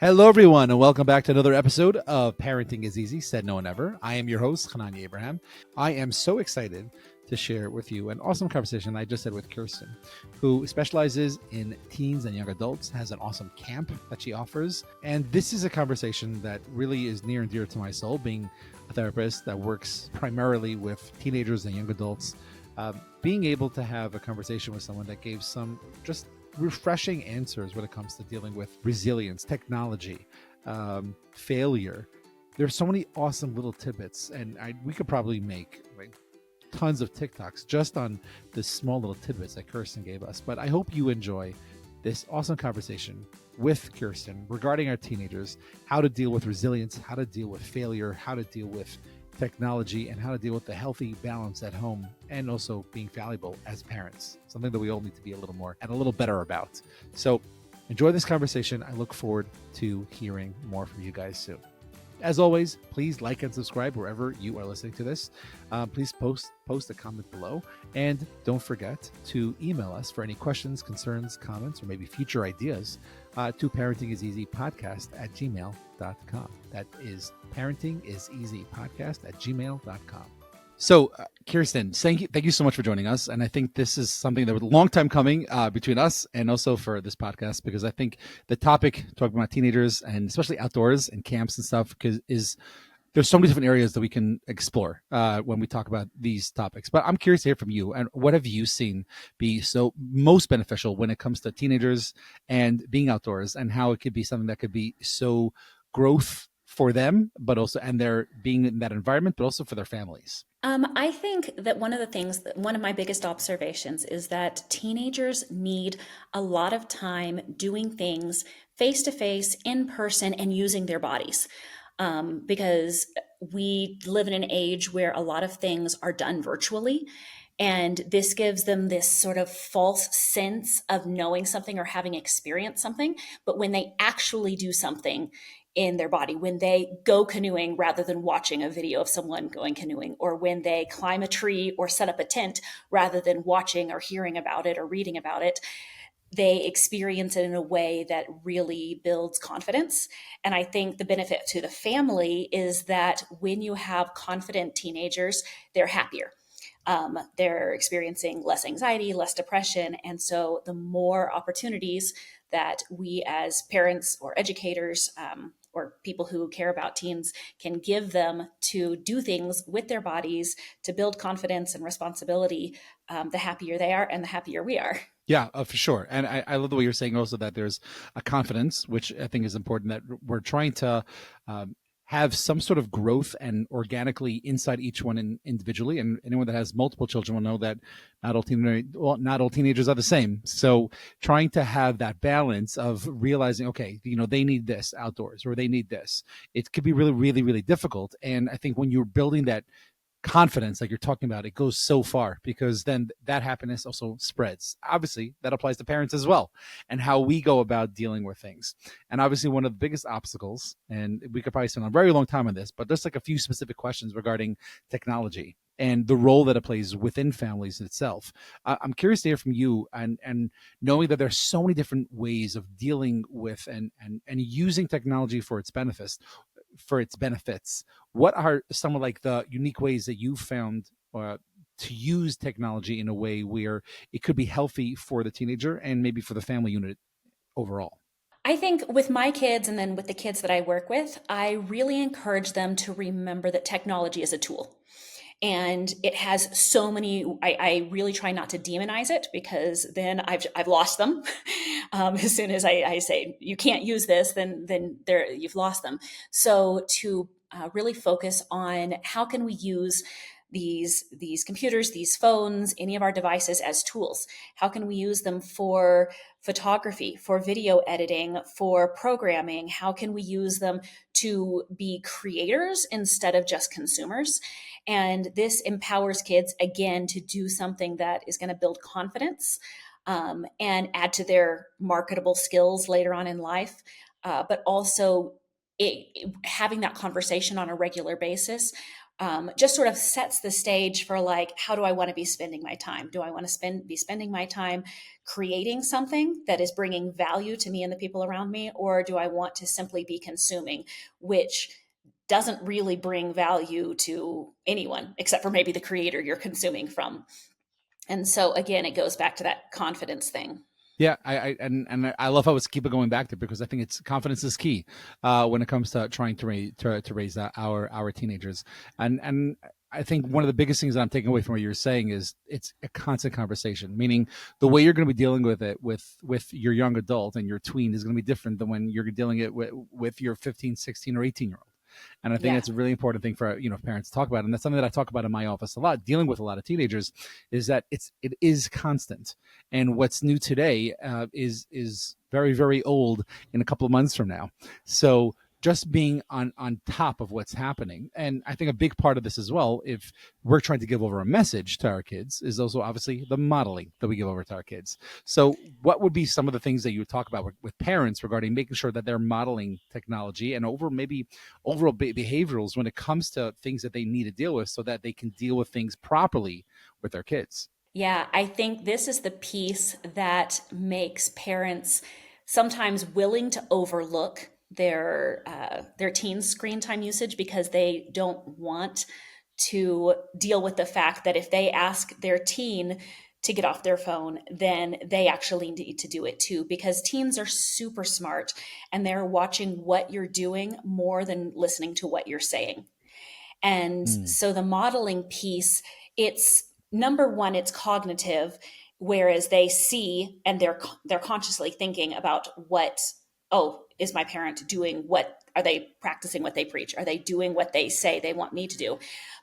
Hello, everyone, and welcome back to another episode of Parenting is Easy, Said No One Ever. I am your host, Chananya Abraham. I am so excited to share with you an awesome conversation I just had with Kirsten, who specializes in teens and young adults, has an awesome camp that she offers. And this is a conversation that really is near and dear to my soul, being a therapist that works primarily with teenagers and young adults. Being able to have a conversation with someone that gave some just refreshing answers when it comes to dealing with resilience, technology, failure. There's so many awesome little tidbits, and we could probably make tons of TikToks just on the small little tidbits that Kirsten gave us. But I hope you enjoy this awesome conversation with Kirsten regarding our teenagers, how to deal with resilience, how to deal with failure, how to deal with technology, and how to deal with the healthy balance at home, and also being valuable as parents, something that we all need to be a little more and a little better about. So enjoy this conversation. I look forward to hearing more from you guys soon. As always, please like and subscribe wherever you are listening to this. Please post a comment below, and don't forget to email us for any questions, concerns, comments, or maybe future ideas to parentingiseasypodcast@gmail.com. That is parentingiseasypodcast@gmail.com. So, Kirsten, thank you so much for joining us. And I think this is something that was a long time coming between us and also for this podcast, because I think the topic, talking about teenagers and especially outdoors and camps and stuff, is there's so many different areas that we can explore when we talk about these topics. But I'm curious to hear from you. And what have you seen be so most beneficial when it comes to teenagers and being outdoors, and how it could be something that could be so growth for them, but also, and they're being in that environment, but also for their families? I think that one of my biggest observations is that teenagers need a lot of time doing things face to face, in person, and using their bodies. Because we live in an age where a lot of things are done virtually. And this gives them this sort of false sense of knowing something or having experienced something. But when they actually do something in their body, when they go canoeing rather than watching a video of someone going canoeing, or when they climb a tree or set up a tent rather than watching or hearing about it or reading about it, they experience it in a way that really builds confidence. And I think the benefit to the family is that when you have confident teenagers, they're happier. They're experiencing less anxiety, less depression. And so the more opportunities that we as parents or educators, or people who care about teens can give them to do things with their bodies to build confidence and responsibility, the happier they are and the happier we are. Yeah, for sure. And I love the way you're saying also that there's a confidence, which I think is important, that we're trying to have some sort of growth and organically inside each one individually. And anyone that has multiple children will know that not all teenagers are the same. So trying to have that balance of realizing, okay, they need this outdoors, or they need this. It could be really, really, really difficult. And I think when you're building that confidence like you're talking about, it goes so far, because then that happiness also spreads. Obviously that applies to parents as well, and how we go about dealing with things. And obviously one of the biggest obstacles, and we could probably spend a very long time on this, but just like a few specific questions regarding technology and the role that it plays within families itself. I'm curious to hear from you, and knowing that there's so many different ways of dealing with and using technology for its benefits. What are some of the unique ways that you've found to use technology in a way where it could be healthy for the teenager and maybe for the family unit overall? I think with my kids and then with the kids that I work with, I really encourage them to remember that technology is a tool. And it has so many. I really try not to demonize it, because then I've lost them. As soon as I say you can't use this, then you've lost them. So to really focus on how can we use these computers, these phones, any of our devices as tools. How can we use them for photography, for video editing, for programming? How can we use them to be creators instead of just consumers? And this empowers kids, again, to do something that is going to build confidence, and add to their marketable skills later on in life. But also having that conversation on a regular basis just sort of sets the stage for like, how do I want to be spending my time? Do I want to be spending my time creating something that is bringing value to me and the people around me, or do I want to simply be consuming, which doesn't really bring value to anyone except for maybe the creator you're consuming from. And so again, it goes back to that confidence thing. Yeah, and I love how it's keep it going back there, because I think it's confidence is key when it comes to trying to raise our teenagers. And I think one of the biggest things that I'm taking away from what you're saying is it's a constant conversation. Meaning the way you're going to be dealing with it with your young adult and your tween is going to be different than when you're dealing it with your 15, 16, or 18-year-old. And I think Yeah. that's a really important thing for parents to talk about, and that's something that I talk about in my office a lot. Dealing with a lot of teenagers is that it is constant, and what's new today is very, very old in a couple of months from now. So just being on top of what's happening, and I think a big part of this as well, if we're trying to give over a message to our kids, is also obviously the modeling that we give over to our kids. So what would be some of the things that you would talk about with parents regarding making sure that they're modeling technology and over maybe overall behaviorals when it comes to things that they need to deal with, so that they can deal with things properly with their kids? Yeah, I think this is the piece that makes parents sometimes willing to overlook their teen screen time usage because they don't want to deal with the fact that if they ask their teen to get off their phone, then they actually need to do it too, because teens are super smart and they're watching what you're doing more than listening to what you're saying. And Mm, so the modeling piece, it's number one, it's cognitive, whereas they see and they're consciously thinking about what, oh, is my parent doing, what are they practicing, what they preach? Are they doing what they say they want me to do?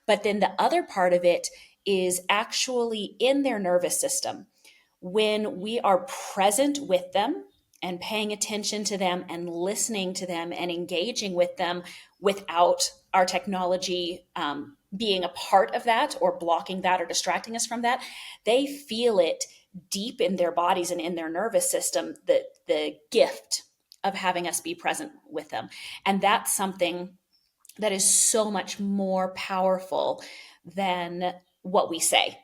But then the other part of it is actually in their nervous system. When we are present with them and paying attention to them and listening to them and engaging with them without our technology being a part of that or blocking that or distracting us from that, they feel it deep in their bodies and in their nervous system, the gift of having us be present with them. And that's something that is so much more powerful than what we say,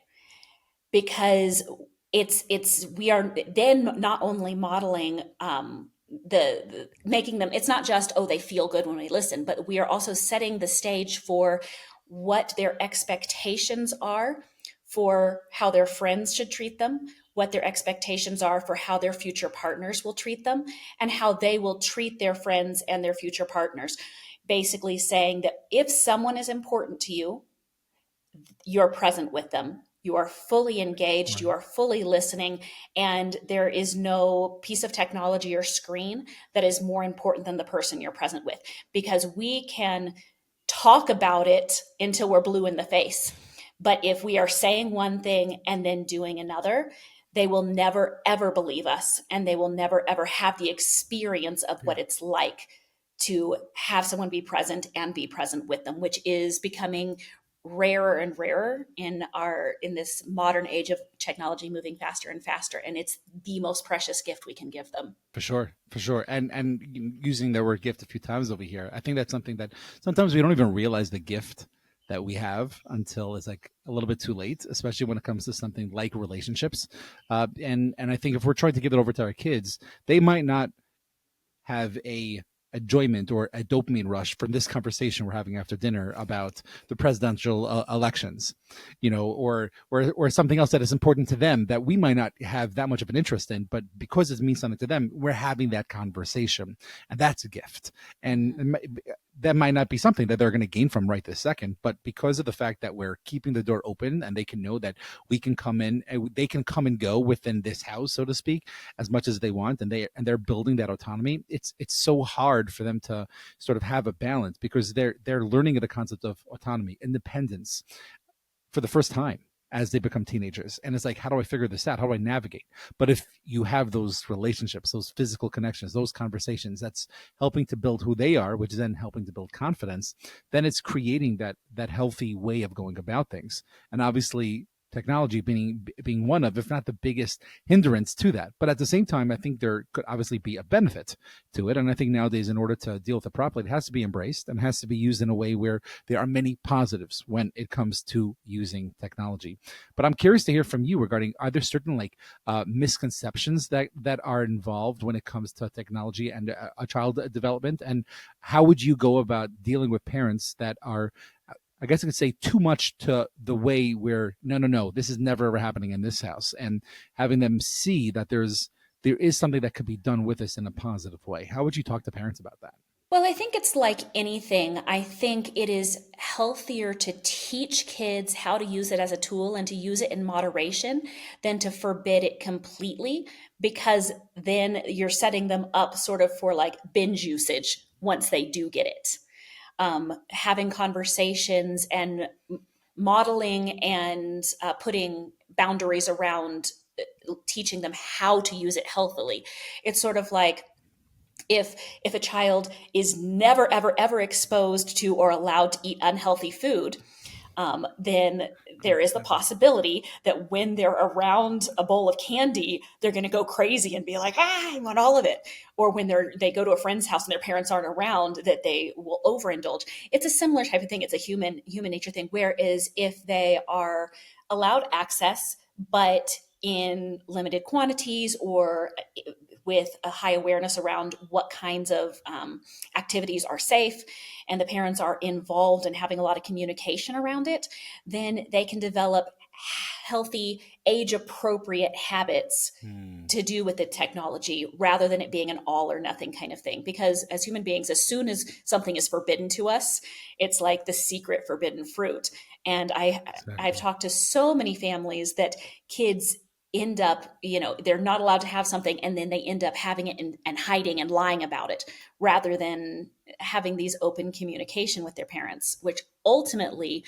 because it's we are then not only modeling the making them, it's not just, oh, they feel good when we listen, but we are also setting the stage for what their expectations are for how their friends should treat them, what their expectations are for how their future partners will treat them, and how they will treat their friends and their future partners. Basically saying that if someone is important to you, you're present with them. You are fully engaged, you right. are fully listening, and there is no piece of technology or screen that is more important than the person you're present with, because we can talk about it until we're blue in the face. But if we are saying one thing and then doing another, they will never ever believe us, and they will never ever have the experience of Yeah. what it's like to have someone be present and be present with them, which is becoming rarer and rarer in this modern age of technology moving faster and faster, and it's the most precious gift we can give them. For sure, for sure. And using the word gift a few times over here, I think that's something that sometimes we don't even realize the gift that we have until it's like a little bit too late, especially when it comes to something like relationships. And I think if we're trying to give it over to our kids, they might not have a enjoyment or a dopamine rush from this conversation we're having after dinner about the presidential elections, or something else that is important to them that we might not have that much of an interest in, but because it means something to them, we're having that conversation, and that's a gift. And Mhm. that might not be something that they're going to gain from right this second, but because of the fact that we're keeping the door open and they can know that we can come in and they can come and go within this house, so to speak, as much as they want, and they're building that autonomy. It's so hard for them to sort of have a balance, because they're learning the concept of autonomy, independence, for the first time as they become teenagers. And it's like, how do I figure this out? How do I navigate? But if you have those relationships, those physical connections, those conversations, that's helping to build who they are, which is then helping to build confidence, then it's creating that healthy way of going about things. And obviously technology being one of, if not the biggest hindrance to that. But at the same time, I think there could obviously be a benefit to it. And I think nowadays, in order to deal with it properly, it has to be embraced and has to be used in a way where there are many positives when it comes to using technology. But I'm curious to hear from you regarding, are there certain like misconceptions that are involved when it comes to technology and a child development, and how would you go about dealing with parents that are, I guess I could say, too much to the way where no, this is never ever happening in this house, and having them see that there is something that could be done with this in a positive way? How would you talk to parents about that? Well, I think it's like anything. I think it is healthier to teach kids how to use it as a tool and to use it in moderation than to forbid it completely, because then you're setting them up sort of for like binge usage once they do get it. Having conversations and modeling and putting boundaries around teaching them how to use it healthily. It's sort of like, if a child is never ever ever exposed to or allowed to eat unhealthy food, then there is the Exactly. possibility that when they're around a bowl of candy, they're going to go crazy and be like, I want all of it. Or when they go to a friend's house and their parents aren't around, that they will overindulge. It's a similar type of thing. It's a human nature thing. Whereas if they are allowed access, but in limited quantities, or with a high awareness around what kinds of activities are safe, and the parents are involved and having a lot of communication around it, then they can develop healthy, age appropriate habits Hmm. to do with the technology, rather than it being an all or nothing kind of thing. Because as human beings, as soon as something is forbidden to us, it's like the secret forbidden fruit. And I've Exactly. talked to so many families that kids end up, they're not allowed to have something, and then they end up having it and hiding and lying about it, rather than having these open communication with their parents, which ultimately,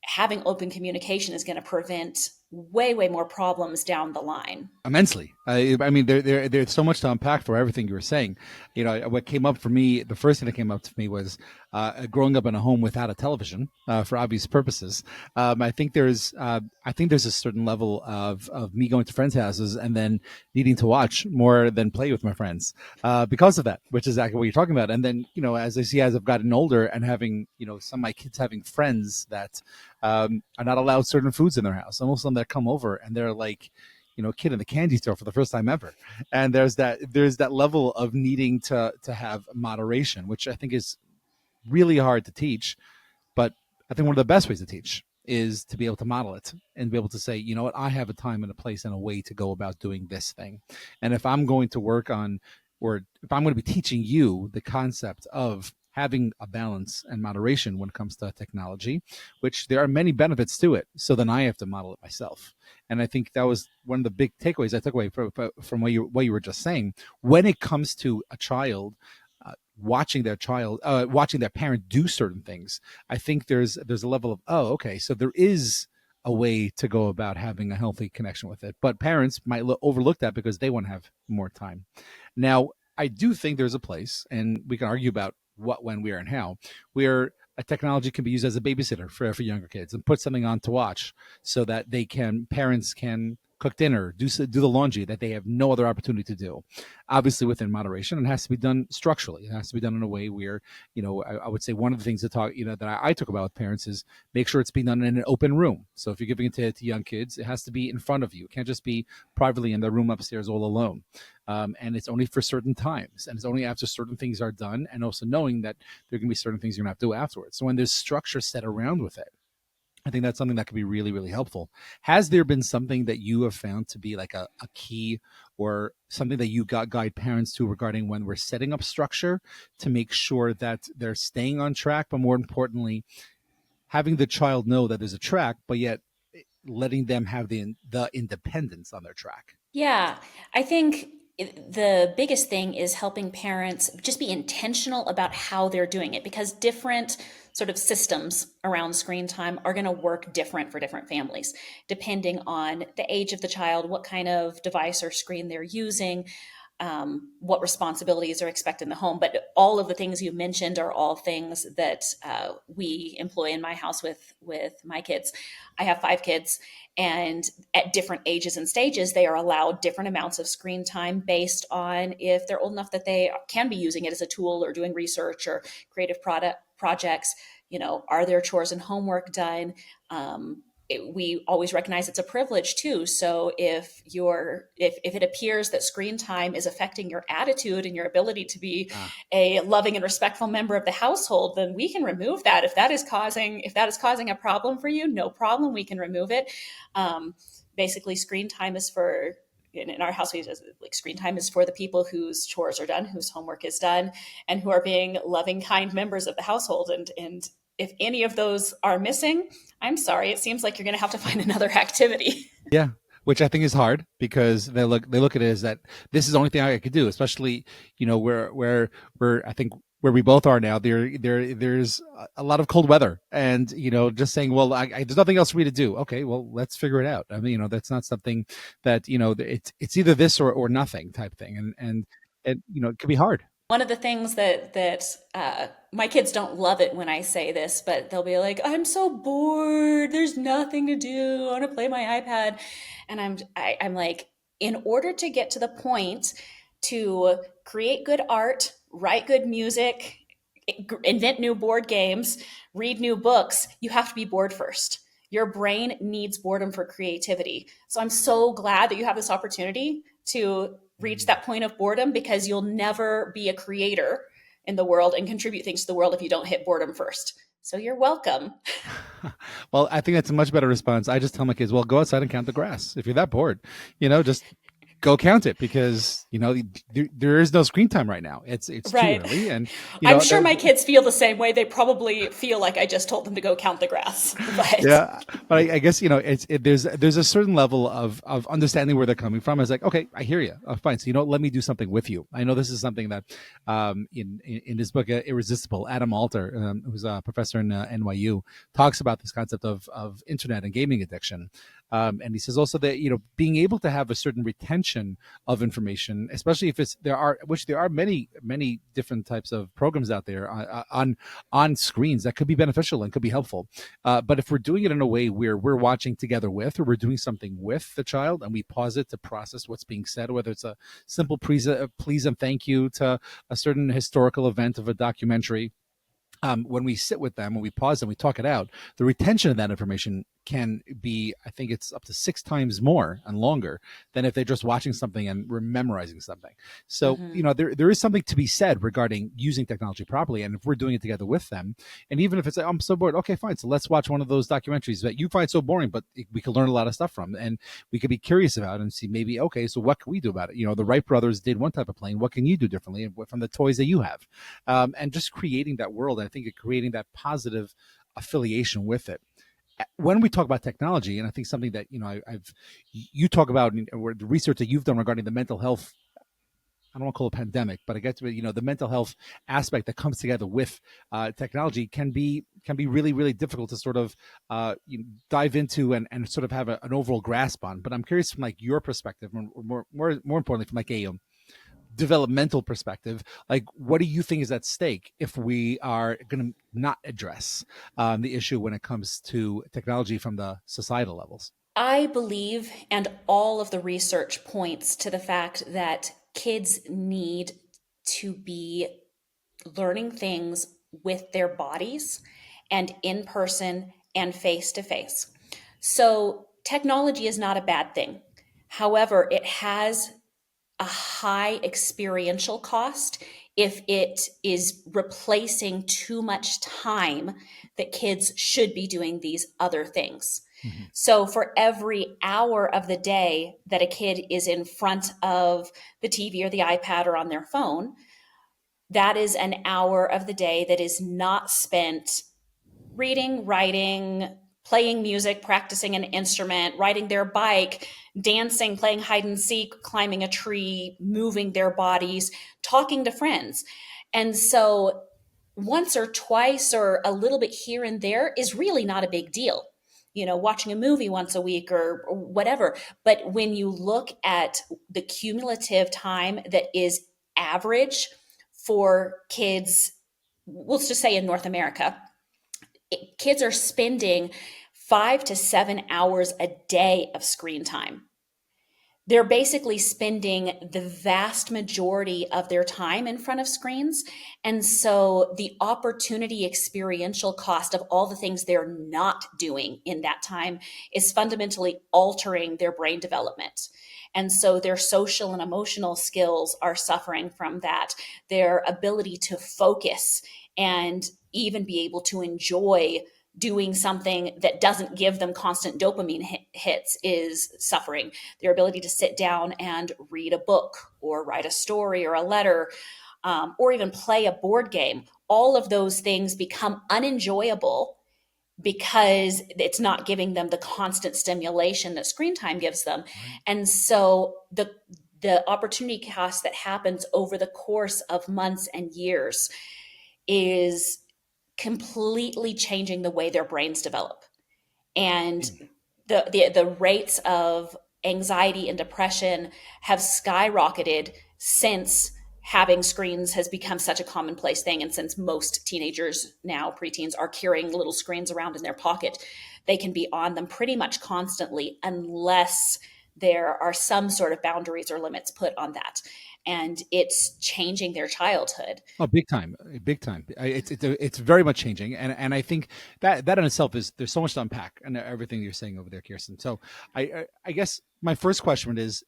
having open communication is going to prevent way, way more problems down the line. Immensely. I mean, there's so much to unpack for everything you were saying. What came up for me, the first thing that came up to me was growing up in a home without a television for obvious purposes. I think there's a certain level of me going to friends' houses and then needing to watch more than play with my friends because of that, which is exactly what you're talking about. And then, as I see as I've gotten older and having, some of my kids having friends that are not allowed certain foods in their house, and most of them that come over and they're like, a kid in the candy store for the first time ever. And there's that level of needing to have moderation, which I think is really hard to teach. But I think one of the best ways to teach is to be able to model it and be able to say, you know what, I have a time and a place and a way to go about doing this thing. And if I'm going to work on, or if I'm going to be teaching you the concept of having a balance and moderation when it comes to technology, which there are many benefits to it, so then I have to model it myself. And I think that was one of the big takeaways I took away from what you were just saying. When it comes to a child watching their parent do certain things, I think there's a level of, oh, okay, so there is a way to go about having a healthy connection with it. But parents might overlook that because they want to have more time. Now, I do think there's a place, and we can argue about what, when, where, and how, where a technology can be used as a babysitter for younger kids and put something on to watch so that parents can cook dinner, do the laundry that they have no other opportunity to do, obviously within moderation. And it has to be done structurally. It has to be done in a way where, I would say one of the things to talk, that I talk about with parents is make sure it's being done in an open room. So if you're giving it to young kids, it has to be in front of you. It can't just be privately in the room upstairs all alone. And it's only for certain times, and it's only after certain things are done, and also knowing that there can be certain things you're gonna have to do afterwards. So when there's structure set around with it, I think that's something that could be really, really helpful. Has there been something that you have found to be like a key, or something that you got guide parents to regarding when we're setting up structure to make sure that they're staying on track, but more importantly, having the child know that there's a track, but yet letting them have the independence on their track? Yeah, I think the biggest thing is helping parents just be intentional about how they're doing it, because different sort of systems around screen time are going to work different for different families, depending on the age of the child, what kind of device or screen they're using. what responsibilities are expected in the home. But all of the things you mentioned are all things that we employ in my house with my kids. I have 5 kids, and at different ages and stages, they are allowed different amounts of screen time based on if they're old enough that they can be using it as a tool or doing research or creative product projects. Are their chores and homework done? We always recognize it's a privilege too. So if it appears that screen time is affecting your attitude and your ability to be Ah, a loving and respectful member of the household, then we can remove that. If that is causing a problem for you, no problem, we can remove it. Basically, screen time is for in our house, we just, like, screen time is for the people whose chores are done, whose homework is done, and who are being loving, kind members of the household. And if any of those are missing, I'm sorry, it seems like you're going to have to find another activity. yeah, which I think is hard because they look at it as that this is the only thing I could do, especially where I think where we both are now. There's a lot of cold weather, and just saying, well, there's nothing else for me to do. Okay, well, let's figure it out. I mean, that's not something that it's either this or nothing type thing, and it can be hard. One of the things that my kids don't love it when I say this, but they'll be like, "I'm so bored. There's nothing to do. I want to play my iPad," and I'm like, in order to get to the point to create good art, write good music, invent new board games, read new books, you have to be bored first. Your brain needs boredom for creativity. So I'm so glad that you have this opportunity to reach that point of boredom, because you'll never be a creator in the world and contribute things to the world if you don't hit boredom first. So you're welcome. Well, I think that's a much better response. I just tell my kids, well, go outside and count the grass. If you're that bored, just go count it, because there is no screen time right now. It's too Right. early, and I'm sure my kids feel the same way. They probably feel like I just told them to go count the grass. But yeah. But I guess there's a certain level of understanding where they're coming from. It's like, okay, I hear you. Oh, fine. So let me do something with you. I know this is something that in this book, Irresistible, Adam Alter, who's a professor in NYU, talks about this concept of internet and gaming addiction. And he says also that being able to have a certain retention of information, especially if there are many different types of programs out there on screens that could be beneficial and could be helpful. But if we're doing it in a way where we're watching together with, or we're doing something with the child, and we pause it to process what's being said, whether it's a simple please and thank you to a certain historical event of a documentary. When we sit with them, when we pause and we talk it out, the retention of that information can be, I think it's up to 6 times more and longer than if they're just watching something and memorizing something. So, mhm. there is something to be said regarding using technology properly. And if we're doing it together with them, and even if it's like, I'm so bored, okay, fine. So let's watch one of those documentaries that you find so boring, but we could learn a lot of stuff from, and we could be curious about and see maybe, okay, so what can we do about it? The Wright brothers did one type of plane. What can you do differently from the toys that you have? And just creating that world. I think creating that positive affiliation with it. When we talk about technology, and I think something that you talk about, or the research that you've done regarding the mental health. I don't want to call it a pandemic, but I get to the mental health aspect that comes together with technology can be really really difficult to sort of dive into and sort of have an overall grasp on. But I'm curious from like your perspective, more importantly from like a developmental perspective, like what do you think is at stake if we are going to not address the issue when it comes to technology from the societal levels? I believe, and all of the research points to the fact that kids need to be learning things with their bodies and in person and face to face. So, technology is not a bad thing. However, it has a high experiential cost if it is replacing too much time that kids should be doing these other things. Mhm. So, for every hour of the day that a kid is in front of the TV or the iPad or on their phone, that is an hour of the day that is not spent reading, writing, playing music, practicing an instrument, riding their bike, dancing, playing hide and seek, climbing a tree, moving their bodies, talking to friends. And so once or twice or a little bit here and there is really not a big deal. watching a movie once a week or whatever. But when you look at the cumulative time that is average for kids, let's just say in North America, kids are spending 5 to 7 hours a day of screen time. They're basically spending the vast majority of their time in front of screens. And so the opportunity experiential cost of all the things they're not doing in that time is fundamentally altering their brain development. And so their social and emotional skills are suffering from that. Their ability to focus and even be able to enjoy doing something that doesn't give them constant dopamine hits is suffering. Their ability to sit down and read a book or write a story or a letter, or even play a board game, all of those things become unenjoyable because it's not giving them the constant stimulation that screen time gives them. Right. And so the opportunity cost that happens over the course of months and years is completely changing the way their brains develop. And the rates of anxiety and depression have skyrocketed since having screens has become such a commonplace thing, and since most teenagers now, preteens, are carrying little screens around in their pocket, they can be on them pretty much constantly unless there are some sort of boundaries or limits put on that. And it's changing their childhood. Oh, big time, big time. It's very much changing, and I think that in itself is, there's so much to unpack and everything you're saying over there, Kirsten. So I guess my first question is,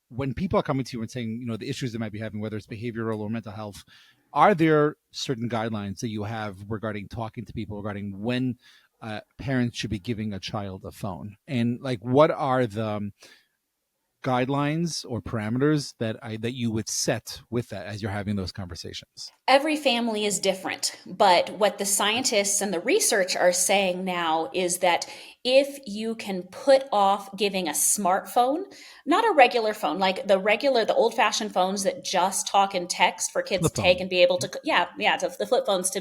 when people are coming to you and saying, the issues they might be having, whether it's behavioral or mental health, are there certain guidelines that you have regarding talking to people regarding when parents should be giving a child a phone, and like what are the guidelines or parameters that you would set with that as you're having those conversations? Every family is different, but what the scientists and the research are saying now is that if you can put off giving a smartphone, not a regular phone, like the old fashioned phones that just talk and text for kids Flip to take phone. and be able to, yeah, the flip phones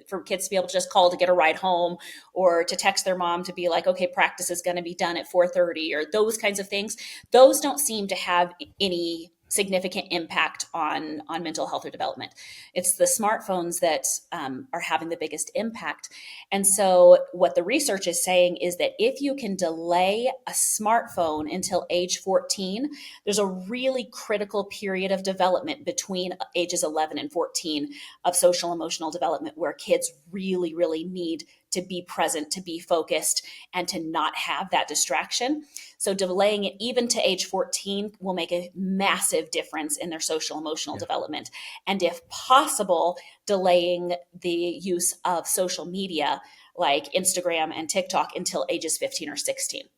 for kids to be able to just call to get a ride home, or to text their mom to be like, okay, practice is going to be done at 4:30, or those kinds of things. Those don't seem to have any significant impact on mental health or development. It's the smartphones that are having the biggest impact. And so, what the research is saying is that if you can delay a smartphone until age 14, there's a really critical period of development between ages 11 and 14 of social emotional development where kids really, really need to be present, to be focused, and to not have that distraction. So delaying it even to age 14 will make a massive difference in their social emotional Yeah. development. And if possible, delaying the use of social media like Instagram and TikTok until ages 15 or 16.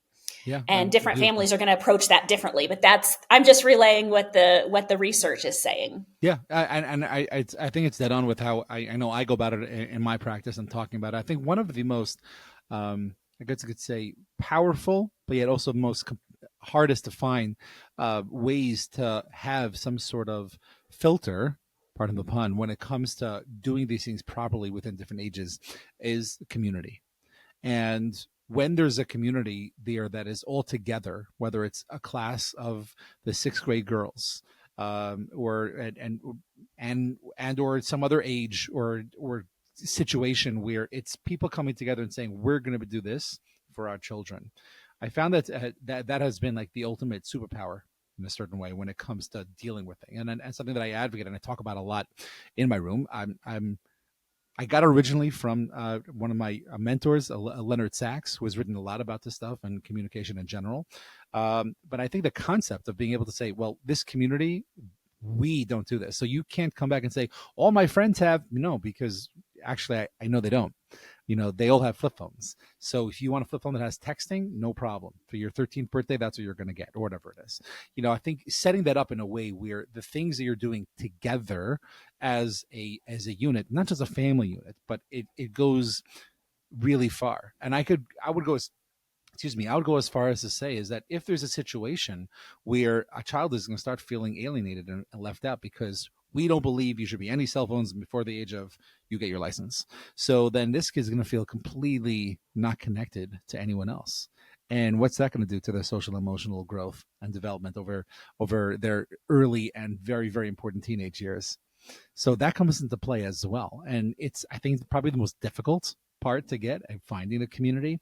Yeah, And I different agree with that. families are going to approach that differently, but I'm just relaying what the research is saying. Yeah, I think it's dead on with how I know I go about it in my practice and talking about it. I think one of the most, I guess I could say, powerful, but yet also most hardest to find ways to have some sort of filter, pardon the pun, when it comes to doing these things properly within different ages, is community. And when there's a community there that is all together, whether it's a class of the sixth grade girls, or and or some other age or situation where it's people coming together and saying we're going to do this for our children, I found that has been like the ultimate superpower in a certain way when it comes to dealing with it, and something that I advocate and I talk about a lot in my room. I got originally from one of my mentors, Leonard Sachs, who has written a lot about this stuff and communication in general. But I think the concept of being able to say, well, this community, we don't do this. So you can't come back and say, all my friends have, no, because actually I know they don't. They all have flip phones. So if you want a flip phone that has texting, no problem. For your 13th birthday, that's what you're going to get, or whatever it is. I think setting that up in a way where the things that you're doing together as a unit, not just a family unit, but it goes really far. And I would go as excuse me, I would go as far as to say is that if there's a situation where a child is going to start feeling alienated and left out because we don't believe you should be any cell phones before the age of you get your license. So then this kid's going to feel completely not connected to anyone else. And what's that going to do to their social emotional growth and development over their early and very, very important teenage years? So that comes into play as well. And it's, I think, probably the most difficult part to get at finding a community,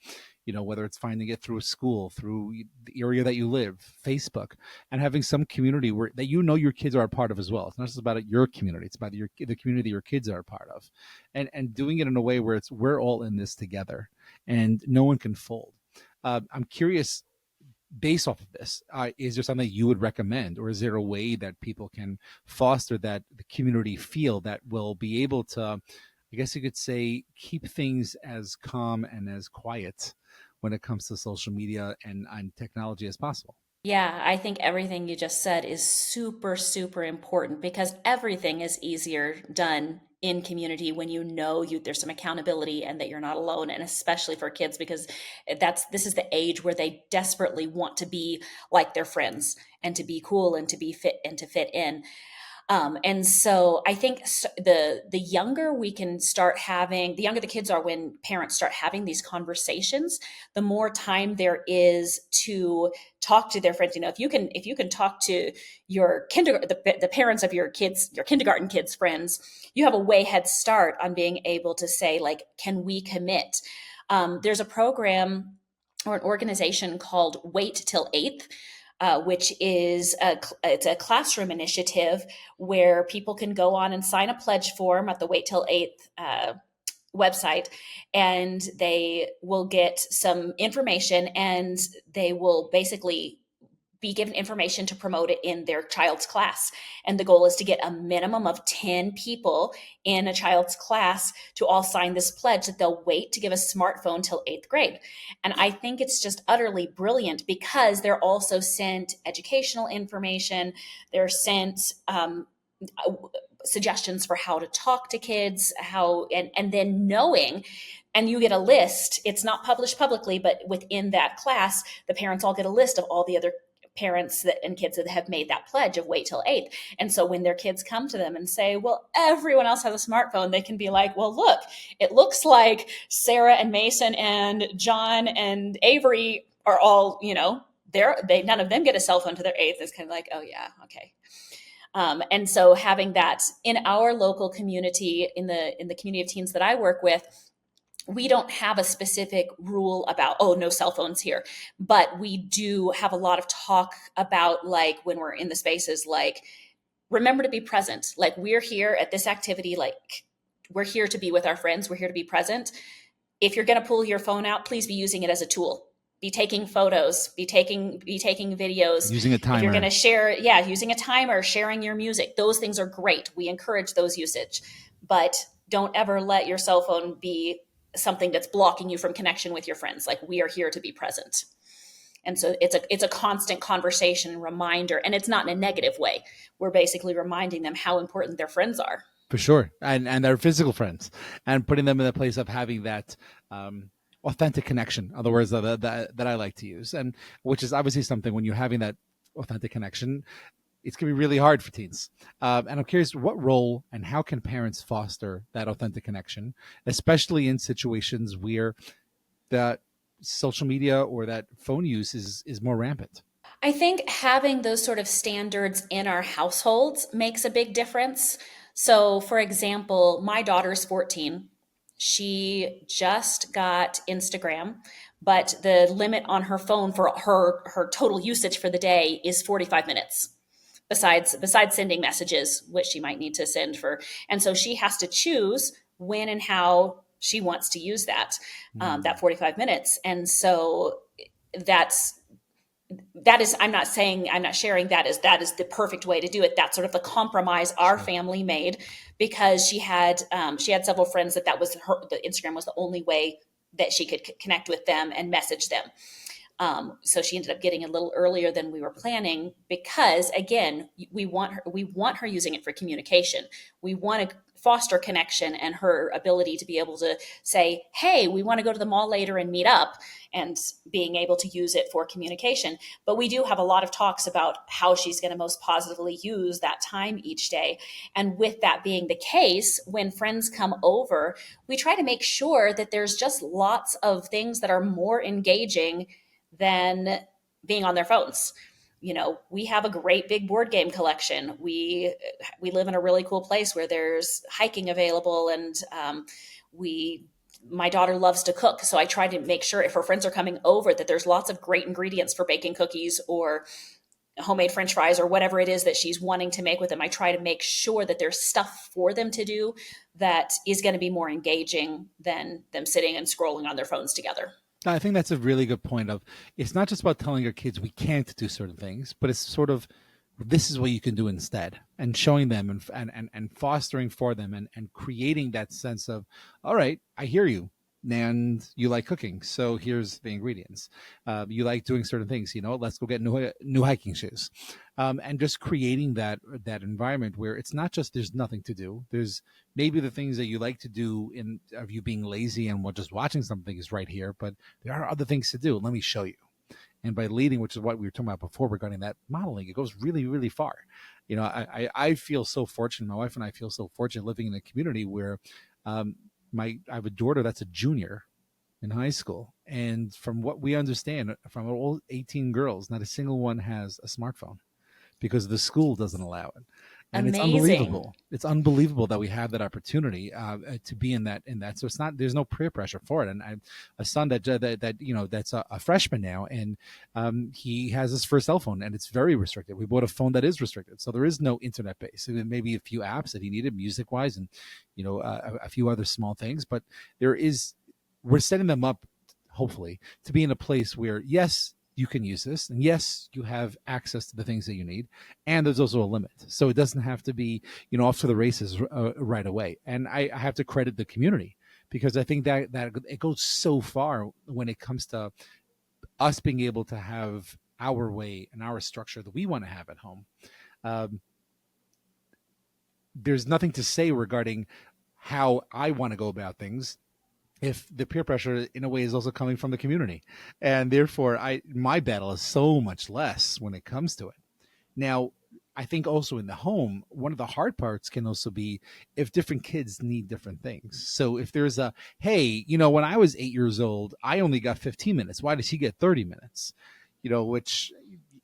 whether it's finding it through a school, through the area that you live, Facebook, and having some community where that your kids are a part of as well. It's not just about your community; it's about the community your kids are a part of, and doing it in a way where it's we're all in this together, and no one can fold. I'm curious, based off of this, is there something you would recommend, or is there a way that people can foster that the community feel that will be able to, I guess you could say, keep things as calm and as quiet when it comes to social media and technology as possible? Yeah, I think everything you just said is super, super important because everything is easier done in community when there's some accountability and that you're not alone, and especially for kids because this is the age where they desperately want to be like their friends and to be cool and to be fit and to fit in. And so I think the younger we can start having, the younger the kids are when parents start having these conversations, the more time there is to talk to their friends. If you can talk to your the parents of your kids, your kindergarten kids' friends, you have a way head start on being able to say, like, can we commit? There's a program or an organization called Wait Till Eighth, which is it's a classroom initiative where people can go on and sign a pledge form at the Wait Till Eighth website, and they will get some information, and they will basically be given information to promote it in their child's class. And the goal is to get a minimum of 10 people in a child's class to all sign this pledge that they'll wait to give a smartphone till 8th grade. And I think it's just utterly brilliant because they're also sent educational information. They're sent suggestions for how to talk to kids, and then knowing, and you get a list. It's not published publicly, but within that class, the parents all get a list of all the other parents and kids that have made that pledge of wait till 8th. And so when their kids come to them and say, well, everyone else has a smartphone, they can be like, well, look, it looks like Sarah and Mason and John and Avery are all, none of them get a cell phone to their 8th. It's kind of like, oh yeah, okay. And so having that in our local community, in the community of teens that I work with, we don't have a specific rule about, oh, no cell phones here, but we do have a lot of talk about, like, when we're in the spaces, like, remember to be present. Like, we're here at this activity, like, we're here to be with our friends. We're here to be present. If you're going to pull your phone out, please be using it as a tool. Be taking photos, be taking videos. Using a timer. If you're going to share, using a timer, sharing your music, those things are great. We encourage those usage, but don't ever let your cell phone be something that's blocking you from connection with your friends. Like, we are here to be present. And so it's a constant conversation reminder, and it's not in a negative way. We're basically reminding them how important their friends are. For sure. And their physical friends, and putting them in the place of having that authentic connection, other words that I like to use, and which is obviously something when you're having that authentic connection, it's going to be really hard for teens. And I'm curious, what role and how can parents foster that authentic connection, especially in situations where that social media or that phone use is more rampant? I think having those sort of standards in our households makes a big difference. So, for example, my daughter's 14. She just got Instagram, but the limit on her phone for her total usage for the day is 45 minutes. Besides sending messages, which she might need to send for, and so she has to choose when and how she wants to use that 45 minutes. And so that's that is, I'm not sharing that is the perfect way to do it. That's sort of the compromise our family made, because she had several friends that was the Instagram was the only way that she could connect with them and message them. So she ended up getting a little earlier than we were planning, because again, we want her using it for communication. We want to foster connection and her ability to be able to say, hey, we want to go to the mall later and meet up, and being able to use it for communication. But we do have a lot of talks about how she's going to most positively use that time each day. And with that being the case, when friends come over, we try to make sure that there's just lots of things that are more engaging than being on their phones. We have a great big board game collection. We live in a really cool place where there's hiking available, and we my daughter loves to cook, so I try to make sure if her friends are coming over that there's lots of great ingredients for baking cookies or homemade french fries or whatever it is that she's wanting to make with them. I try to make sure that there's stuff for them to do that is going to be more engaging than them sitting and scrolling on their phones together. I think that's a really good point of, it's not just about telling your kids we can't do certain things, but it's sort of, this is what you can do instead, and showing them and fostering for them, and creating that sense of, all right, I hear you. And you like cooking, so here's the ingredients. You like doing certain things, let's go get new hiking shoes, and just creating that environment where it's not just there's nothing to do. There's maybe the things that you like to do in of you being lazy and just watching something is right here, but there are other things to do. Let me show you. And by leading, which is what we were talking about before regarding that modeling, it goes really, really far. I feel so fortunate. My wife and I feel so fortunate living in a community where I have a daughter that's a junior in high school. And from what we understand, from all 18 girls, not a single one has a smartphone because the school doesn't allow it. And it's Amazing. unbelievable. It's unbelievable that we have that opportunity to be in that. So it's not. There's no peer pressure for it. And a son that's a freshman now, and he has his first cell phone, and it's very restricted. We bought a phone that is restricted, so there is no internet base. Maybe a few apps that he needed music wise, and a few other small things. But we're setting them up, hopefully, to be in a place where, yes, you can use this, and yes, you have access to the things that you need, and there's also a limit, so it doesn't have to be off to the races right away. And I have to credit the community, because I think that it goes so far when it comes to us being able to have our way and our structure that we want to have at home. There's nothing to say regarding how I want to go about things if the peer pressure in a way is also coming from the community. And therefore my battle is so much less when it comes to it. Now, I think also in the home, one of the hard parts can also be if different kids need different things. So if there's hey, when I was 8 years old, I only got 15 minutes. Why does he get 30 minutes? Which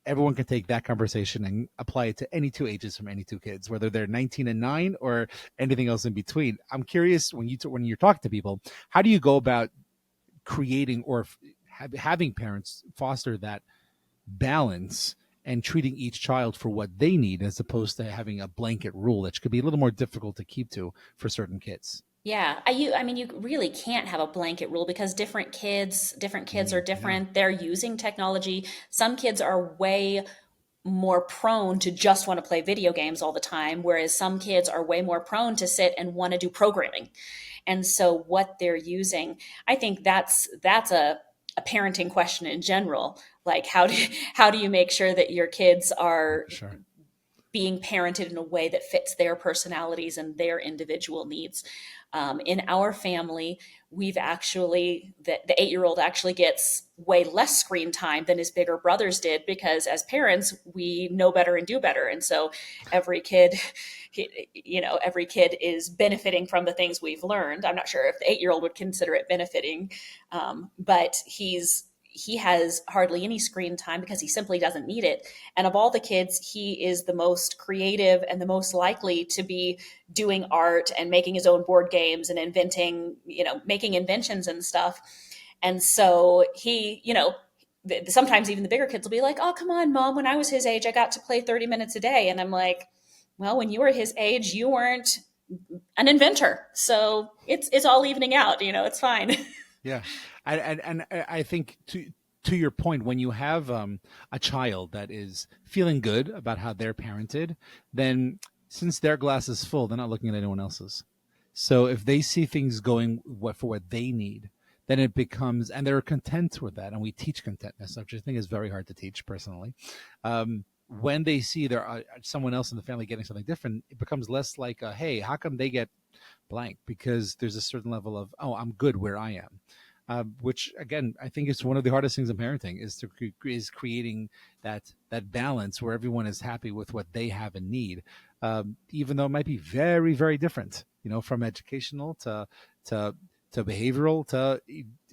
everyone can take that conversation and apply it to any two ages from any two kids, whether they're 19 and 9 or anything else in between. I'm curious, when you're talking to people, how do you go about creating or having parents foster that balance and treating each child for what they need, as opposed to having a blanket rule that could be a little more difficult to keep to for certain kids? Yeah, I mean, you really can't have a blanket rule because different kids are Yeah, different. They're using technology. Some kids are way more prone to just want to play video games all the time, whereas some kids are way more prone to sit and want to do programming. And so what they're using, I think that's a parenting question in general. Like how do you make sure that your kids are for sure. being parented in a way that fits their personalities and their individual needs? In our family, the 8-year-old actually gets way less screen time than his bigger brothers did, because as parents, we know better and do better. And so every kid, every kid is benefiting from the things we've learned. I'm not sure if the 8-year-old would consider it benefiting, but he has hardly any screen time because he simply doesn't need it. And of all the kids, he is the most creative and the most likely to be doing art and making his own board games and inventing, making inventions and stuff. And so sometimes even the bigger kids will be like, oh, come on, mom, when I was his age, I got to play 30 minutes a day. And I'm like, well, when you were his age, you weren't an inventor. So it's all evening out, it's fine. Yeah, and I think to your point, when you have a child that is feeling good about how they're parented, then since their glass is full, they're not looking at anyone else's. So if they see things going for what they need, then it becomes, and they're content with that. And we teach contentness, which I think is very hard to teach personally. When they see there are someone else in the family getting something different, it becomes less like, hey, how come they get blank, because there's a certain level of, oh, I'm good where I am. Which again, I think is one of the hardest things in parenting, is is creating that balance where everyone is happy with what they have and need, even though it might be very, very different. From educational to to behavioral to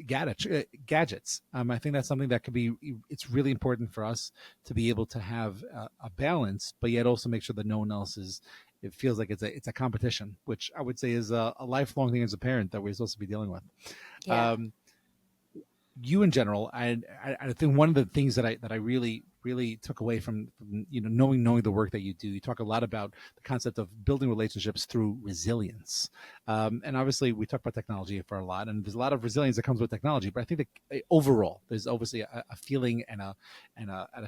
gadgets. I think that's something that could be. It's really important for us to be able to have a balance, but yet also make sure that no one else is. It feels like it's a competition, which I would say is a lifelong thing as a parent that we're supposed to be dealing with. Yeah. Um, you in general, I think one of the things that I really took away from knowing the work that you do. You talk a lot about the concept of building relationships through resilience, and obviously we talk about technology for a lot, and there's a lot of resilience that comes with technology. But I think that overall, there's obviously a feeling and a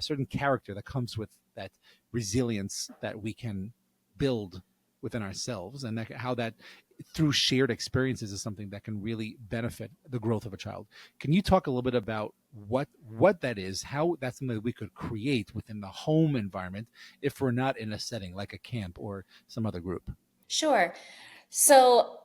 certain character that comes with that resilience that we can build within ourselves, and how that through shared experiences is something that can really benefit the growth of a child. Can you talk a little bit about what that is, how that's something that we could create within the home environment if we're not in a setting like a camp or some other group? Sure. So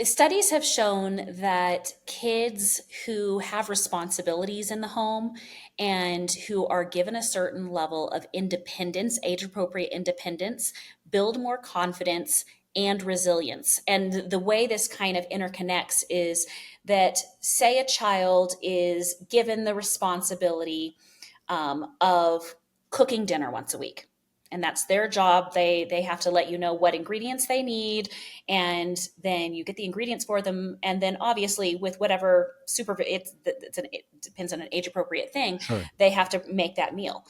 studies have shown that kids who have responsibilities in the home and who are given a certain level of independence, age appropriate independence, build more confidence and resilience. And the way this kind of interconnects is that, say, a child is given the responsibility of cooking dinner once a week. And that's their job. They have to let you know what ingredients they need, and then you get the ingredients for them. And then obviously with whatever it depends on an age appropriate thing, Sure. they have to make that meal.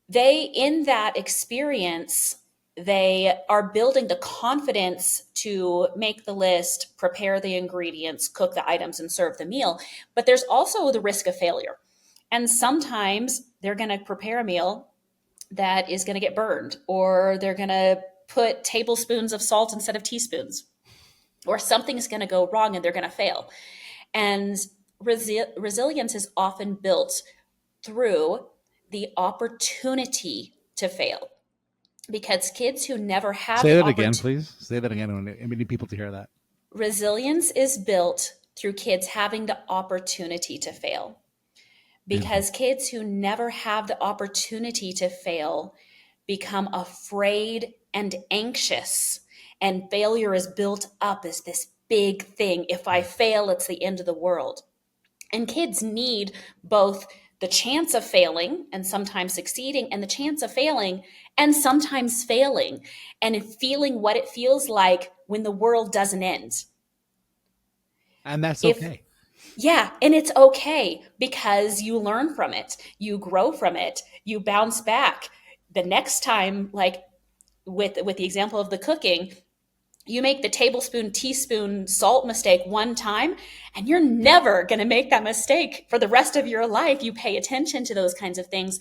They, in that experience, they are building the confidence to make the list, prepare the ingredients, cook the items, and serve the meal. But there's also the risk of failure. And sometimes they're going to prepare a meal that is going to get burned, or they're going to put tablespoons of salt instead of teaspoons, or something's going to go wrong and they're going to fail. And resilience is often built through the opportunity to fail, because kids who never have Say the that again, opportunity, please. Say that again. I need people to hear that. resilience is built through kids having the opportunity to fail. Beautiful. Because kids who never have the opportunity to fail become afraid and anxious, and failure is built up as this big thing. If I fail, it's the end of the world. And kids need both the chance of failing and sometimes succeeding, and the chance of failing and sometimes failing, and feeling what it feels like when the world doesn't end. And that's If okay. Yeah, and it's okay, because you learn from it, you grow from it, you bounce back. The next time, like with the example of the cooking, you make the tablespoon, teaspoon salt mistake one time, and you're never going to make that mistake for the rest of your life. You pay attention to those kinds of things.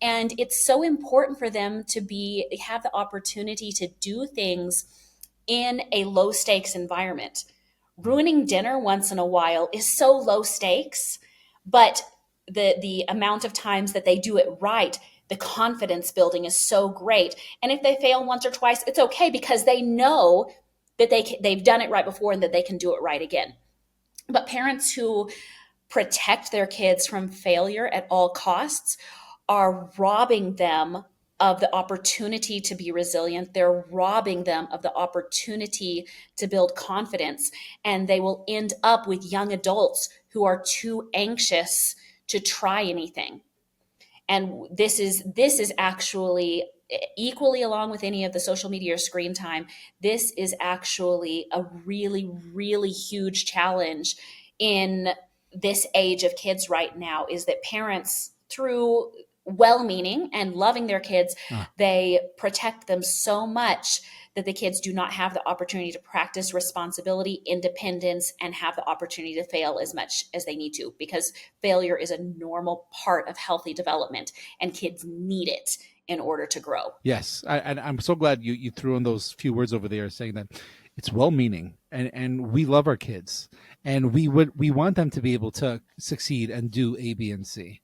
And it's so important for them to have the opportunity to do things in a low stakes environment. Ruining dinner once in a while is so low stakes, but the amount of times that they do it right, the confidence building is so great. And if they fail once or twice, it's okay, because they know that they've done it right before and that they can do it right again. But parents who protect their kids from failure at all costs are robbing them of the opportunity to be resilient. They're robbing them of the opportunity to build confidence. And they will end up with young adults who are too anxious to try anything. And this is actually, equally along with any of the social media or screen time, this is actually a really, really huge challenge in this age of kids right now, is that parents, through well-meaning and loving their kids, Ah, they protect them so much that the kids do not have the opportunity to practice responsibility, independence, and have the opportunity to fail as much as they need to, because failure is a normal part of healthy development, and kids need it in order to grow. yes, and I'm so glad you threw in those few words over there, saying that it's well-meaning, and we love our kids, and we want them to be able to succeed and do A, B, and C,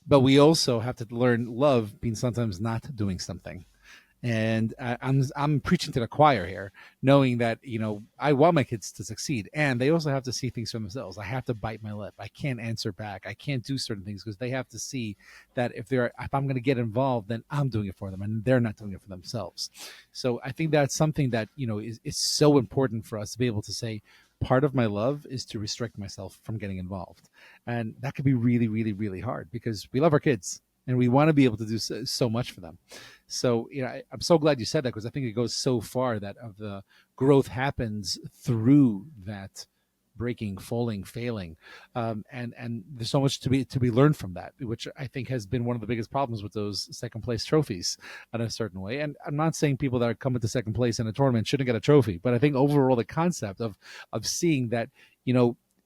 but we also have to learn love means sometimes not doing something, And I'm preaching to the choir here, knowing that I want my kids to succeed, and they also have to see things for themselves. I have to bite my lip. I can't answer back. I can't do certain things because they have to see that if I'm going to get involved, then I'm doing it for them, and they're not doing it for themselves. So I think that's something that is so important for us to be able to say. Part of my love is to restrict myself from getting involved, and that could be really, really, really hard because we love our kids and we want to be able to do so much for them. So I'm so glad you said that because I think it goes so far that of the growth happens through that breaking, falling, failing, and there's so much to be learned from that, which I think has been one of the biggest problems with those second place trophies in a certain way. And I'm not saying people that are coming to second place in a tournament shouldn't get a trophy, but I think overall the concept of seeing that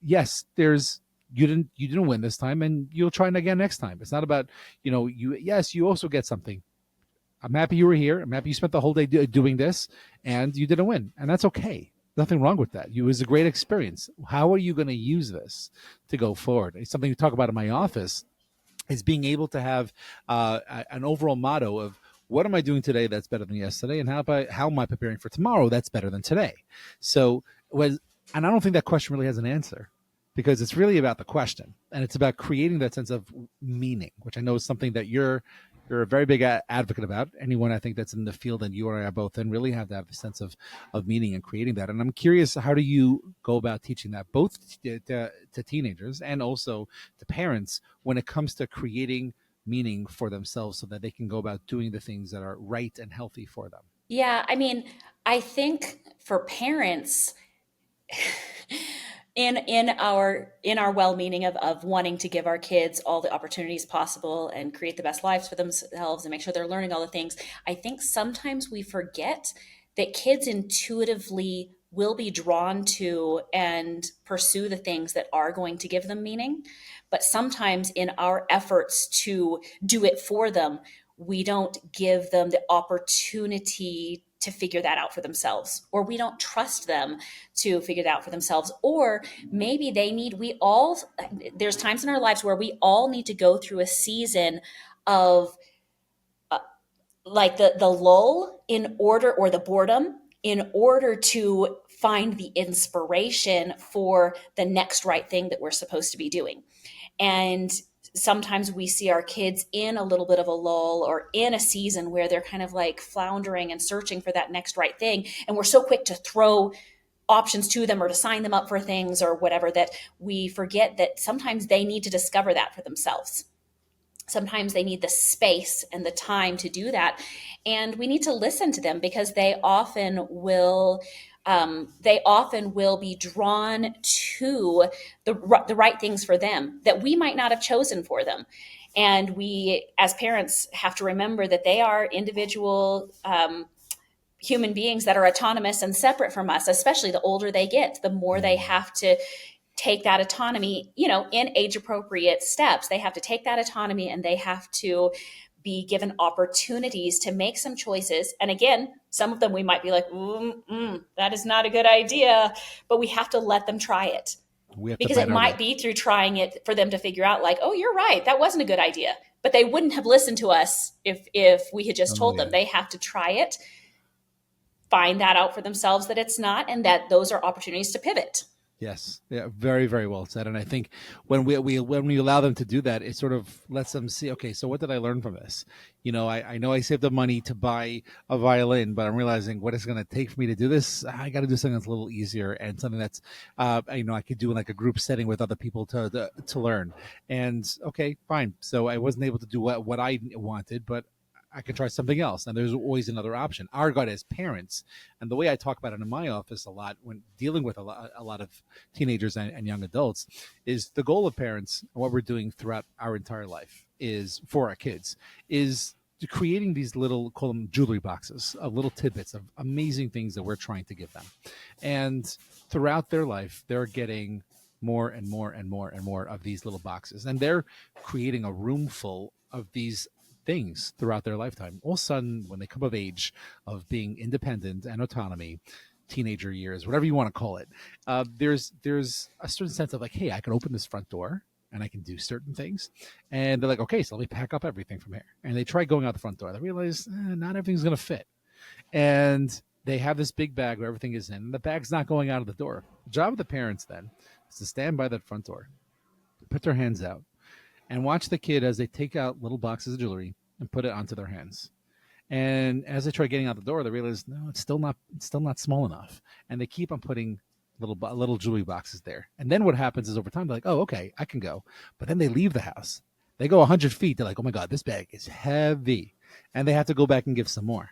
yes, there's you didn't win this time and you'll try it again next time. It's not about you also get something. I'm happy you were here. I'm happy you spent the whole day doing this and you didn't win. And that's okay. Nothing wrong with that. It was a great experience. How are you going to use this to go forward? It's something we talk about in my office is being able to have an overall motto of what am I doing today that's better than yesterday, and how am I preparing for tomorrow that's better than today. So and I don't think that question really has an answer because it's really about the question and it's about creating that sense of meaning, which I know is something that you're a very big advocate about. Anyone I think that's in the field and you and I are both in really have to have a sense of meaning and creating that. And I'm curious, how do you go about teaching that both to teenagers and also to parents when it comes to creating meaning for themselves so that they can go about doing the things that are right and healthy for them? Yeah, I mean, I think for parents, in our well-meaning of wanting to give our kids all the opportunities possible and create the best lives for themselves and make sure they're learning all the things, I think sometimes we forget that kids intuitively will be drawn to and pursue the things that are going to give them meaning. But sometimes in our efforts to do it for them, we don't give them the opportunity to figure that out for themselves, or we don't trust them to figure it out for themselves, or maybe there's times in our lives where we all need to go through a season of like the lull in order, or the boredom, in order to find the inspiration for the next right thing that we're supposed to be doing. And sometimes we see our kids in a little bit of a lull or in a season where they're kind of like floundering and searching for that next right thing. And we're so quick to throw options to them or to sign them up for things or whatever that we forget that sometimes they need to discover that for themselves. Sometimes they need the space and the time to do that, and we need to listen to them because they often will be drawn to the right things for them that we might not have chosen for them. And we as parents have to remember that they are individual human beings that are autonomous and separate from us. Especially the older they get, the more they have to take that autonomy, in age appropriate steps. They have to take that autonomy and they have to be given opportunities to make some choices. And again, some of them we might be like, that is not a good idea, but we have to let them try it, We have to because bite it our might lip. be through trying it for them to figure out, like, oh, you're right, that wasn't a good idea. But they wouldn't have listened to us if we had just Oh told them. yeah. They have to try it, find that out for themselves, that it's not, and that those are opportunities to pivot. Yes, yeah, very, very well said. And I think when we allow them to do that, it sort of lets them see, okay, so what did I learn from this? I know I saved the money to buy a violin, but I'm realizing what it's going to take for me to do this. I got to do something that's a little easier and something that's, I could do in like a group setting with other people to learn. And okay, fine. So I wasn't able to do what I wanted, but I could try something else. And there's always another option. Our God, as parents, and the way I talk about it in my office a lot when dealing with a lot of teenagers and young adults, is the goal of parents and what we're doing throughout our entire life is for our kids is creating these little, call them jewelry boxes of little tidbits of amazing things that we're trying to give them. And throughout their life, they're getting more and more and more and more of these little boxes. And they're creating a room full of these things throughout their lifetime. All of a sudden, when they come of age of being independent and autonomy, teenager years, whatever you want to call it, there's a certain sense of like, hey, I can open this front door. and I can do certain things. And they're like, okay, so let me pack up everything from here. And they try going out the front door. They realize not everything's going to fit. And they have this big bag where everything is in. And the bag's not going out of the door. The job of the parents then is to stand by that front door, put their hands out, and watch the kid as they take out little boxes of jewelry and put it onto their hands. And as they try getting out the door, they realize no, it's still not small enough, and they keep on putting little jewelry boxes there. And then what happens is over time they're like, oh, okay, I can go. But then they leave the house. They go 100 feet. They're like, oh my god, this bag is heavy, and they have to go back and give some more.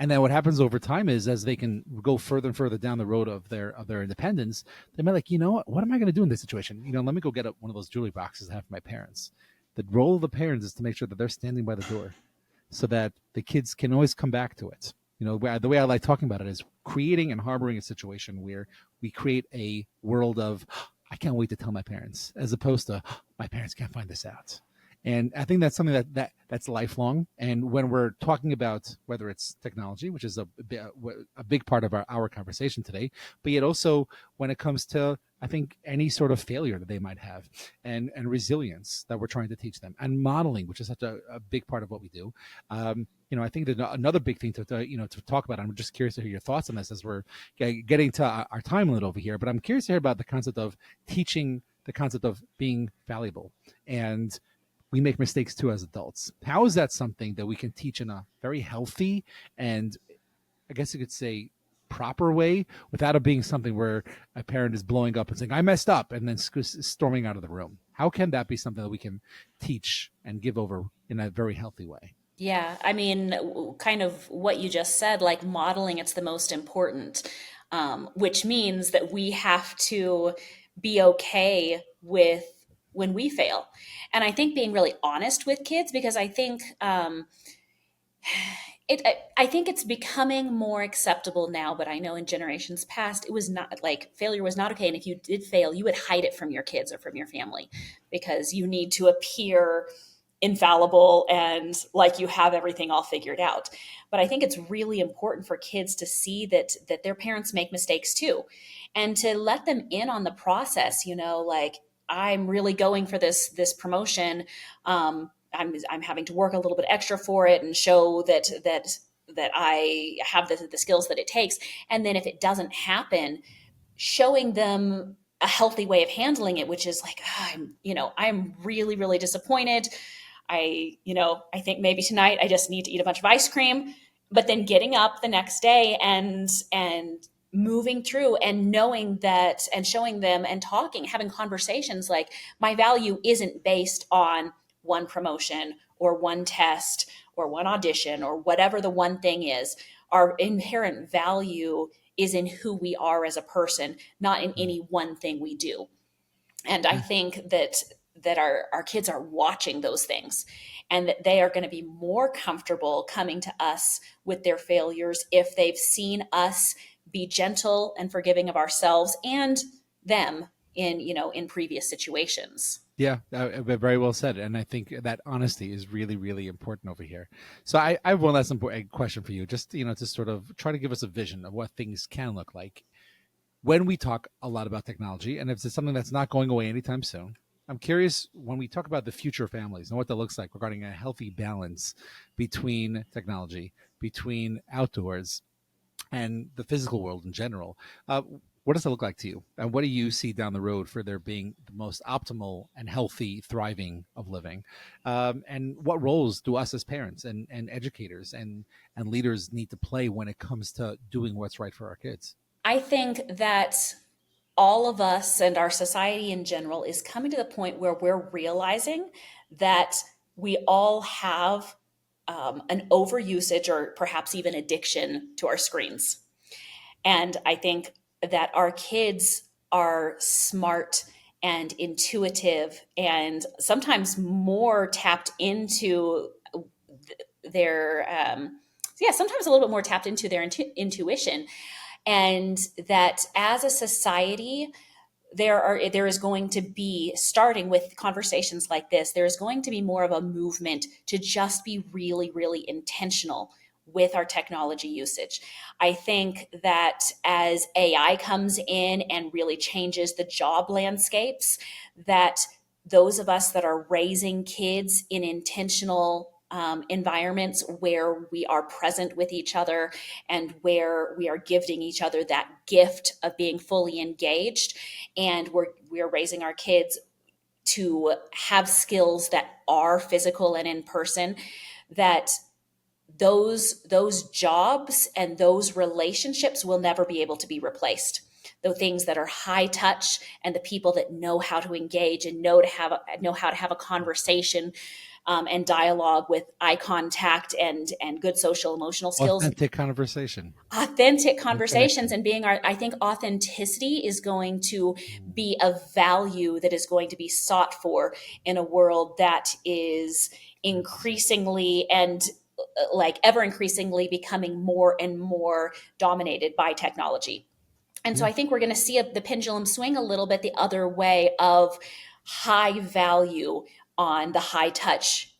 And then what happens over time is as they can go further and further down the road of their independence, they might like, you know what am I going to do in this situation? Let me go get one of those jewelry boxes I have for my parents. The role of the parents is to make sure that they're standing by the door so that the kids can always come back to it. The way I like talking about it is creating and harboring a situation where we create a world of, I can't wait to tell my parents, as opposed to, my parents can't find this out. And I think that's something that's lifelong. And when we're talking about whether it's technology, which is a big part of our conversation today, but yet also when it comes to, I think, any sort of failure that they might have, and resilience that we're trying to teach them, and modeling, which is such a big part of what we do. I think that another big thing to talk about. I'm just curious to hear your thoughts on this as we're getting to our time limit over here. But I'm curious to hear about the concept of teaching, the concept of being valuable, and we make mistakes too as adults. How is that something that we can teach in a very healthy and, I guess you could say, proper way, without it being something where a parent is blowing up and saying, I messed up, and then storming out of the room? How can that be something that we can teach and give over in a very healthy way? Yeah, I mean, kind of what you just said, like modeling, it's the most important, which means that we have to be okay with when we fail. And I think being really honest with kids, because I think I think it's becoming more acceptable now, but I know in generations past it was not, like, failure was not okay. And if you did fail, you would hide it from your kids or from your family because you need to appear infallible and like you have everything all figured out. But I think it's really important for kids to see that their parents make mistakes too, and to let them in on the process. Like, I'm really going for this promotion. I'm having to work a little bit extra for it and show that I have the skills that it takes. And then if it doesn't happen, showing them a healthy way of handling it, which is like, I'm really, really disappointed. I think maybe tonight I just need to eat a bunch of ice cream, but then getting up the next day and moving through and knowing that, and showing them and talking, having conversations like, my value isn't based on one promotion or one test or one audition or whatever the one thing is. Our inherent value is in who we are as a person, not in any one thing we do. And I think that our kids are watching those things, and that they are going to be more comfortable coming to us with their failures if they've seen us be gentle and forgiving of ourselves and them in previous situations. Yeah, very well said. And I think that honesty is really, really important over here. So I have one last important question for you, just, to sort of try to give us a vision of what things can look like when we talk a lot about technology, and if it's something that's not going away anytime soon. I'm curious, when we talk about the future of families and what that looks like regarding a healthy balance between technology, between outdoors, and the physical world in general. What does it look like to you? And what do you see down the road for there being the most optimal and healthy thriving of living? And what roles do us as parents and educators and leaders need to play when it comes to doing what's right for our kids? I think that all of us and our society in general is coming to the point where we're realizing that we all have an overusage or perhaps even addiction to our screens. And I think that our kids are smart and intuitive and sometimes more tapped into their, sometimes a little bit more tapped into their intuition. And that as a society, there is going to be, starting with conversations like this, there is going to be more of a movement to just be really, really intentional with our technology usage. I think that as AI comes in and really changes the job landscapes, that those of us that are raising kids in intentional environments where we are present with each other and where we are giving each other that gift of being fully engaged, and we're raising our kids to have skills that are physical and in person, that those jobs and those relationships will never be able to be replaced. The things that are high touch and the people that know how to engage and know how to have a conversation and dialogue with eye contact and good social emotional skills, Authentic conversation authentic and conversations, connection. and being I think authenticity is going to Mm. be a value that is going to be sought for in a world that is Yes. increasingly and like ever increasingly becoming more and more dominated by technology. And so Yeah. I think we're going to see the pendulum swing a little bit the other way of high value on the high touch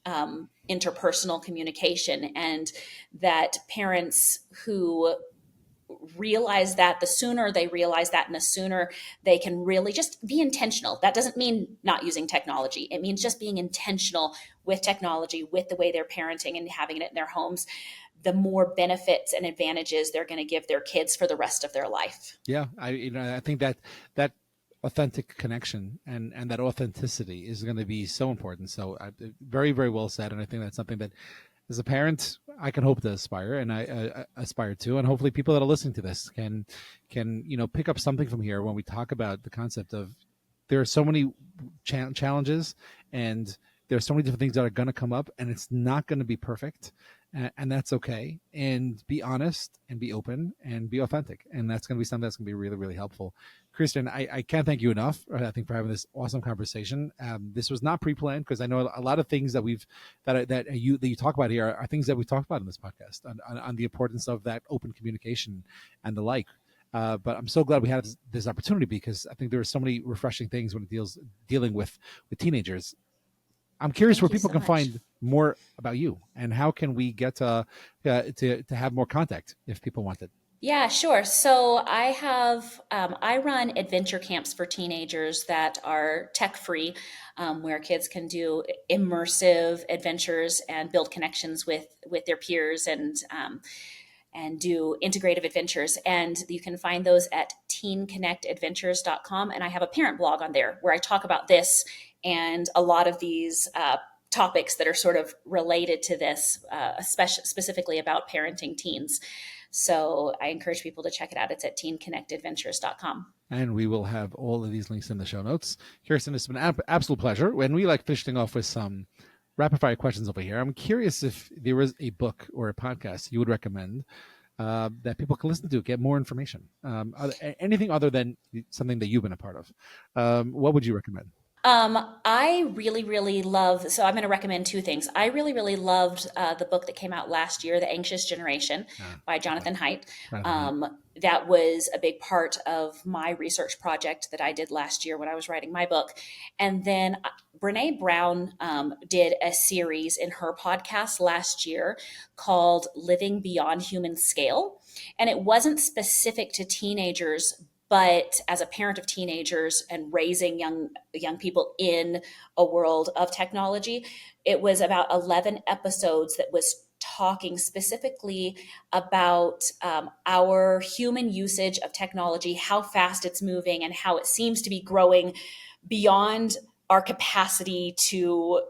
interpersonal communication, and that parents who realize that, the sooner they realize that and the sooner they can really just be intentional. That doesn't mean not using technology. It means just being intentional with technology, with the way they're parenting and having it in their homes, the more benefits and advantages they're going to give their kids for the rest of their life. Yeah, I think that that authentic connection and that authenticity is going to be so important. So very very well said, and I think that's something that as a parent I can hope to aspire, and I aspire to, and hopefully people that are listening to this can pick up something from here when we talk about the concept of there are so many challenges, and there's so many different things that are going to come up, and it's not going to be perfect, and that's okay. And be honest and be open and be authentic, and that's going to be something that's going to be really really helpful. Kristen, I can't thank you enough, I think, for having this awesome conversation. This was not pre-planned, because I know a lot of things that we've that you talk about here are things that we talked about in this podcast on the importance of that open communication and the like. But I'm so glad we had this opportunity, because I think there are so many refreshing things when it dealing with teenagers. I'm curious where Thank you people so can much. find more about you, and how can we get to have more contact if people want it. Yeah, sure. So I run adventure camps for teenagers that are tech free, where kids can do immersive adventures and build connections with their peers and do integrative adventures. And you can find those at teenconnectadventures.com. And I have a parent blog on there where I talk about this and a lot of these topics that are sort of related to this, specifically about parenting teens. So I encourage people to check it out. It's at teenconnectadventures.com. And we will have all of these links in the show notes. Kirsten, it's been an absolute pleasure. When we like finishing off with some rapid fire questions over here, I'm curious if there was a book or a podcast you would recommend that people can listen to, get more information. Anything other than something that you've been a part of. What would you recommend? I really, really love, so I'm going to recommend two things. I really, really loved the book that came out last year, The Anxious Generation by Okay. Jonathan Haidt. Jonathan Haidt. That was a big part of my research project that I did last year when I was writing my book. And then Brene Brown did a series in her podcast last year called Living Beyond Human Scale. And it wasn't specific to teenagers, but as a parent of teenagers and raising young people in a world of technology, it was about 11 episodes that was talking specifically about our human usage of technology, how fast it's moving, and how it seems to be growing beyond our capacity to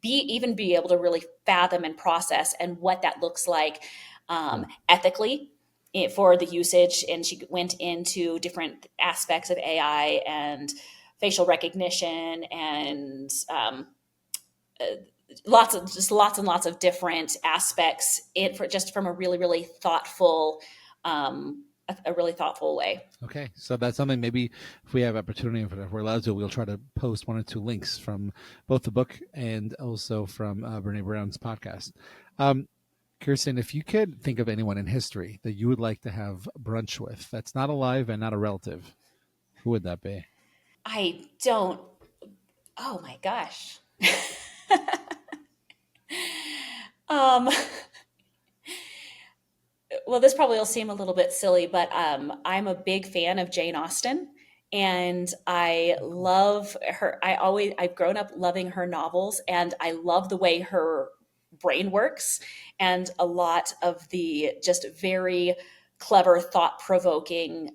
be able to really fathom and process, and what that looks like ethically for the usage. And she went into different aspects of AI and facial recognition and lots and lots of different aspects for just from a really really thoughtful a really thoughtful way. Okay, so that's something maybe if we have opportunity, if we're allowed to, we'll try to post one or two links from both the book and also from Brene Brown's podcast. Kirsten, if you could think of anyone in history that you would like to have brunch with that's not alive and not a relative, who would that be? I don't. Oh my gosh. um, well, this probably will seem a little bit silly, but I'm a big fan of Jane Austen. And I love her. I've grown up loving her novels, and I love the way her brain works, and a lot of the just very clever, thought provoking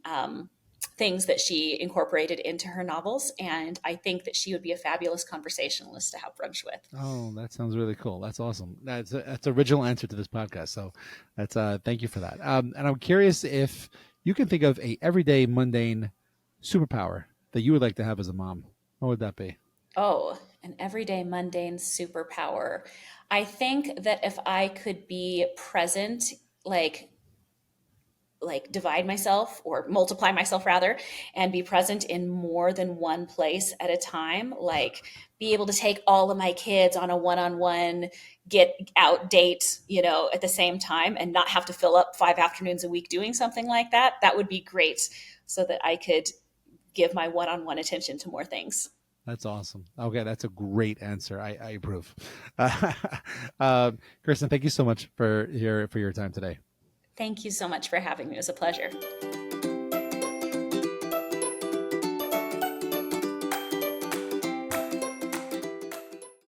things that she incorporated into her novels. And I think that she would be a fabulous conversationalist to have brunch with. Oh, that sounds really cool. That's awesome. That's original answer to this podcast. So that's thank you for that. And I'm curious if you can think of a everyday mundane superpower that you would like to have as a mom. What would that be? Oh, an everyday mundane superpower. I think that if I could be present, like divide myself or multiply myself rather, and be present in more than one place at a time, like be able to take all of my kids on a one-on-one get out date, at the same time, and not have to fill up 5 afternoons a week doing something like that. That would be great, so that I could give my one-on-one attention to more things. That's awesome. Okay, that's a great answer. I approve. Kristen, thank you so much for your time today. Thank you so much for having me. It was a pleasure.